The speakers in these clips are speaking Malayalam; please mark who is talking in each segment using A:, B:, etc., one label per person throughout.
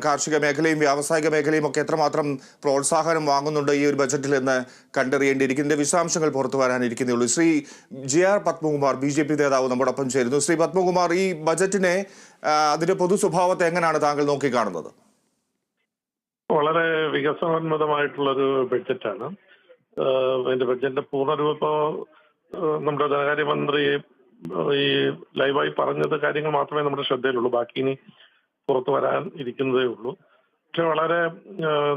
A: കാർഷിക മേഖലയും വ്യാവസായിക മേഖലയും ഒക്കെ എത്രമാത്രം പ്രോത്സാഹനം വാങ്ങുന്നുണ്ട് ഈ ഒരു ബജറ്റിൽ എന്ന് കണ്ടറിയേണ്ടിയിരിക്കുന്നതിന്റെ വിശദാംശങ്ങൾ പുറത്തു വരാനിരിക്കുന്നേ. ശ്രീ JR പത്മകുമാർ BJP നേതാവ് നമ്മോടൊപ്പം ചേരുന്നു. ശ്രീ പത്മകുമാർ, ഈ ബജറ്റിനെ അതിന്റെ പൊതു സ്വഭാവത്തെ എങ്ങനെയാണ് താങ്കൾ നോക്കിക്കാണുന്നത്?
B: വളരെ വികസനോന്മുഖമായിട്ടുള്ളൊരു ബഡ്ജറ്റാണ്. അതിന്റെ ബഡ്ജറ്റിന്റെ പൂർണ്ണരൂപം നമ്മുടെ ധനകാര്യമന്ത്രി ഈ ലൈവായി പറഞ്ഞത് കാര്യങ്ങൾ മാത്രമേ നമ്മുടെ ശ്രദ്ധയിലുള്ളൂ. ബാക്കി ഇനി പുറത്തു വരാൻ ഇരിക്കുന്നതേ ഉള്ളൂ. പക്ഷെ വളരെ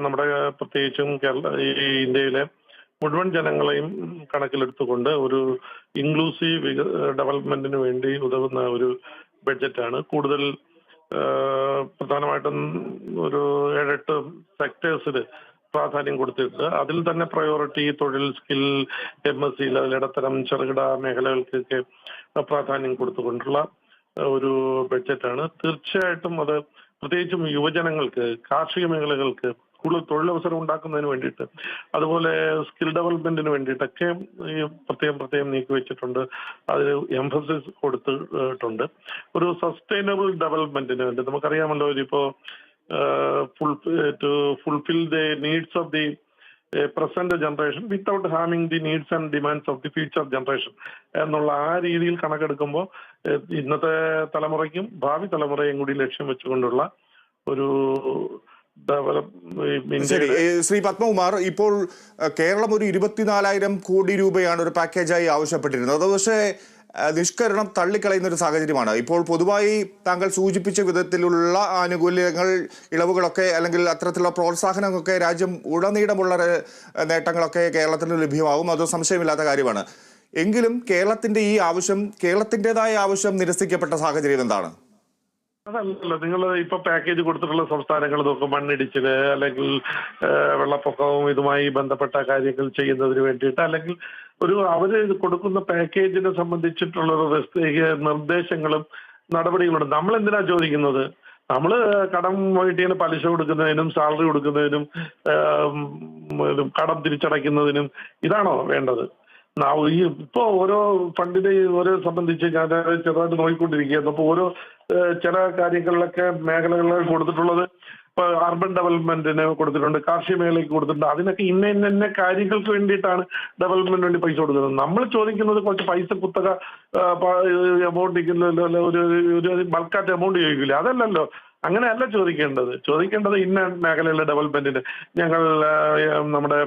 B: നമ്മുടെ പ്രത്യേകിച്ചും ഈ ഇന്ത്യയിലെ മുഴുവൻ ജനങ്ങളെയും കണക്കിലെടുത്തുകൊണ്ട് ഒരു ഇൻക്ലൂസീവ് ഡെവലപ്മെന്റിന് വേണ്ടി ഉതകുന്ന ഒരു ബഡ്ജറ്റാണ്. കൂടുതൽ പ്രധാനമായിട്ടും ഒരു 7-8 സെക്ടേഴ്സിൽ പ്രാധാന്യം കൊടുത്തിട്ടുണ്ട്. അതിൽ തന്നെ പ്രയോറിറ്റി തൊഴിൽ, സ്കിൽ, MSc ലെവൽ, ഇടത്തരം ചെറുകിട മേഖലകൾക്കൊക്കെ പ്രാധാന്യം കൊടുത്തുകൊണ്ടുള്ള ഒരു ബഡ്ജറ്റാണ്. തീർച്ചയായിട്ടും അത് പ്രത്യേകിച്ചും യുവജനങ്ങൾക്ക്, കാർഷിക മേഖലകൾക്ക് കൂടുതൽ തൊഴിലവസരം ഉണ്ടാക്കുന്നതിന് വേണ്ടിയിട്ട്, അതുപോലെ സ്കിൽ ഡെവലപ്മെന്റിന് വേണ്ടിയിട്ടൊക്കെ ഈ പ്രത്യേകം നീക്കി വെച്ചിട്ടുണ്ട്. അതിൽ എംഫസിസ് കൊടുത്തിട്ടുണ്ട്. ഒരു സസ്റ്റൈനബിൾ ഡെവലപ്മെന്റിന് വേണ്ടി നമുക്കറിയാമല്ലോ, ഇപ്പോ to fulfill the needs of the present generation without harming the needs and demands of the future generation എന്നുള്ള ആ രീതിയിൽ കണക്കെടുക്കുമ്പോൾ ഇന്നത്തെ തലമുറയ്ക്കും ഭാവി തലമുറയും കൂടി ലക്ഷ്യം വെച്ചുകൊണ്ടുള്ള ഒരു
A: ശരി, ശ്രീ പത്മകുമാർ, ഇപ്പോൾ കേരളം ഒരു 24,000 കോടി രൂപയാണ് ഒരു പാക്കേജായി ആവശ്യപ്പെട്ടിരുന്നത്. പക്ഷേ നിഷ്കരണം തള്ളിക്കളയുന്ന ഒരു സാഹചര്യമാണ്. ഇപ്പോൾ പൊതുവായി താങ്കൾ സൂചിപ്പിച്ച വിധത്തിലുള്ള ആനുകൂല്യങ്ങൾ, ഇളവുകളൊക്കെ അല്ലെങ്കിൽ അത്തരത്തിലുള്ള പ്രോത്സാഹനങ്ങളൊക്കെ രാജ്യം ഉടനീളമുള്ള നേട്ടങ്ങളൊക്കെ കേരളത്തിന് ലഭ്യമാവും. അത് സംശയമില്ലാത്ത കാര്യമാണ്. എങ്കിലും കേരളത്തിന്റെ ഈ ആവശ്യം, കേരളത്തിൻ്റെതായ ആവശ്യം നിരസിക്കപ്പെട്ട സാഹചര്യം എന്താണ്?
B: അതല്ലല്ലോ, നിങ്ങൾ ഇപ്പൊ പാക്കേജ് കൊടുത്തിട്ടുള്ള സംസ്ഥാനങ്ങൾ നോക്കും. മണ്ണിടിച്ചില് അല്ലെങ്കിൽ വെള്ളപ്പൊക്കവും ഇതുമായി ബന്ധപ്പെട്ട കാര്യങ്ങൾ ചെയ്യുന്നതിന് വേണ്ടിയിട്ട്, അല്ലെങ്കിൽ അവര് കൊടുക്കുന്ന പാക്കേജിനെ സംബന്ധിച്ചിട്ടുള്ള നിർദ്ദേശങ്ങളും നടപടികളുണ്ട്. നമ്മൾ എന്തിനാ ചോദിക്കുന്നത്? നമ്മള് കടം വീട്ടിന് പലിശ കൊടുക്കുന്നതിനും സാലറി കൊടുക്കുന്നതിനും കടം തിരിച്ചടയ്ക്കുന്നതിനും ഇതാണോ വേണ്ടത്? ഇപ്പൊ ഓരോ ഫണ്ടിനെ ഓരോ സംബന്ധിച്ച് ഞാൻ ചെറുതായിട്ട് നോക്കിക്കൊണ്ടിരിക്കുകയായിരുന്നു. അപ്പൊ ഓരോ ചില കാര്യങ്ങളിലൊക്കെ മേഖലകളിൽ കൊടുത്തിട്ടുള്ളത് ഇപ്പൊ അർബൻ ഡെവലപ്മെന്റിന് കൊടുത്തിട്ടുണ്ട്, കാർഷിക മേഖലയ്ക്ക് കൊടുത്തിട്ടുണ്ട്. അതിനൊക്കെ ഇന്ന കാര്യങ്ങൾക്ക് വേണ്ടിയിട്ടാണ് ഡെവലപ്മെന്റിന് വേണ്ടി പൈസ കൊടുക്കുന്നത്. നമ്മൾ ചോദിക്കുന്നത് കുറച്ച് പൈസ കുത്തക എമൗണ്ട്, ഒരു ബൾക്കായിട്ട് എമൗണ്ട് ചോദിക്കില്ല. അതല്ലല്ലോ, അങ്ങനെയല്ല ചോദിക്കേണ്ടത് ഇന്ന മേഖലയിലെ ഡെവലപ്മെന്റിന് ഞങ്ങൾ നമ്മുടെ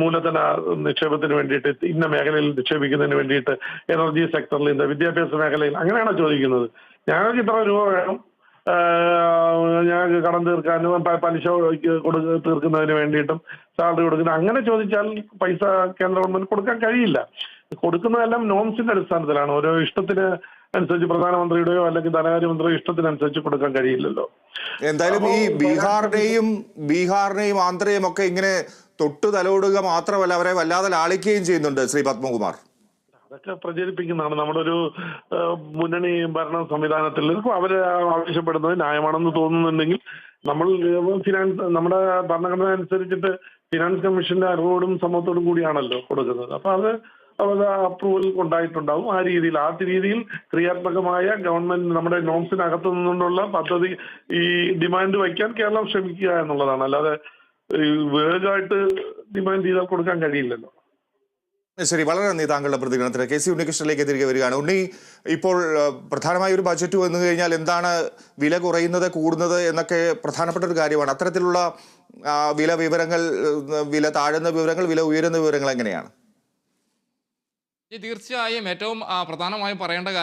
B: മൂലധന നിക്ഷേപത്തിന് വേണ്ടിയിട്ട്, ഇന്ന മേഖലയിൽ നിക്ഷേപിക്കുന്നതിന് വേണ്ടിയിട്ട്, എനർജി സെക്ടറിൽ, ഇന്ന് വിദ്യാഭ്യാസ മേഖലയിൽ അങ്ങനെയാണോ ചോദിക്കുന്നത്? ഞങ്ങൾക്ക് ഇത്ര രൂപ വേണം, ഞങ്ങൾക്ക് കടം തീർക്കാനും പലിശ തീർക്കുന്നതിന് വേണ്ടിയിട്ടും സാലറി കൊടുക്കുന്നത്, അങ്ങനെ ചോദിച്ചാൽ പൈസ കേന്ദ്ര ഗവൺമെന്റ് കൊടുക്കാൻ കഴിയില്ല. കൊടുക്കുന്നതെല്ലാം നോംസിന്റെ അടിസ്ഥാനത്തിലാണ്. ഓരോ ഇഷ്ടത്തിന് അനുസരിച്ച് പ്രധാനമന്ത്രിയുടെയോ അല്ലെങ്കിൽ ധനകാര്യമന്ത്രിയോ ഇഷ്ടത്തിനനുസരിച്ച് കൊടുക്കാൻ കഴിയില്ലല്ലോ.
A: എന്തായാലും ഈ ബീഹാറിനെയും ആന്ധ്രയും ഒക്കെ ഇങ്ങനെ തൊട്ടു തലോടുക മാത്രമല്ല, അവരെ വല്ലാതെ ലാളിക്കുകയും ചെയ്യുന്നുണ്ട് ശ്രീ പത്മകുമാർ.
B: അതൊക്കെ പ്രചരിപ്പിക്കുന്നതാണ്. നമ്മുടെ ഒരു മുന്നണി ഭരണ സംവിധാനത്തിൽ അവര് ആവശ്യപ്പെടുന്നത് ന്യായമാണെന്ന് തോന്നുന്നുണ്ടെങ്കിൽ നമ്മുടെ ഭരണഘടന അനുസരിച്ചിട്ട് ഫിനാൻസ് കമ്മീഷന്റെ അറിവോടും സമ്മതത്തോടും കൂടിയാണല്ലോ കൊടുക്കുന്നത്. അപ്പൊ അത് അപ്രൂവൽ ഉണ്ടായിട്ടുണ്ടാവും. ആ രീതിയിൽ ക്രിയാത്മകമായ ഗവൺമെന്റ് നമ്മുടെ നോംസിനകത്തു നിന്നുള്ള പദ്ധതി ഈ ഡിമാൻഡ് വയ്ക്കാൻ കേരളം ശ്രമിക്കുക എന്നുള്ളതാണ്. അല്ലാതെ വേഗമായിട്ട് ഡിമാൻഡ് ചെയ്താൽ കൊടുക്കാൻ കഴിയില്ലല്ലോ.
A: ശരി, വളരെ നന്ദി താങ്കളുടെ പ്രതികരണത്തിന്. KC ഉണ്ണികൃഷ്ണനിലേക്ക് തിരികെ വരികയാണ്. ഉണ്ണി, ഇപ്പോൾ പ്രധാനമായ ഒരു ബജറ്റ് വന്നു കഴിഞ്ഞാൽ എന്താണ് വില കുറയുന്നത്, കൂടുന്നത് എന്നൊക്കെ പ്രധാനപ്പെട്ട ഒരു കാര്യമാണ്. അത്തരത്തിലുള്ള വില വിവരങ്ങൾ, വില താഴുന്ന വിവരങ്ങൾ, വില ഉയരുന്ന വിവരങ്ങൾ എങ്ങനെയാണ്?
C: തീർച്ചയായും ഏറ്റവും പ്രധാനമായും പറയേണ്ട കാര്യം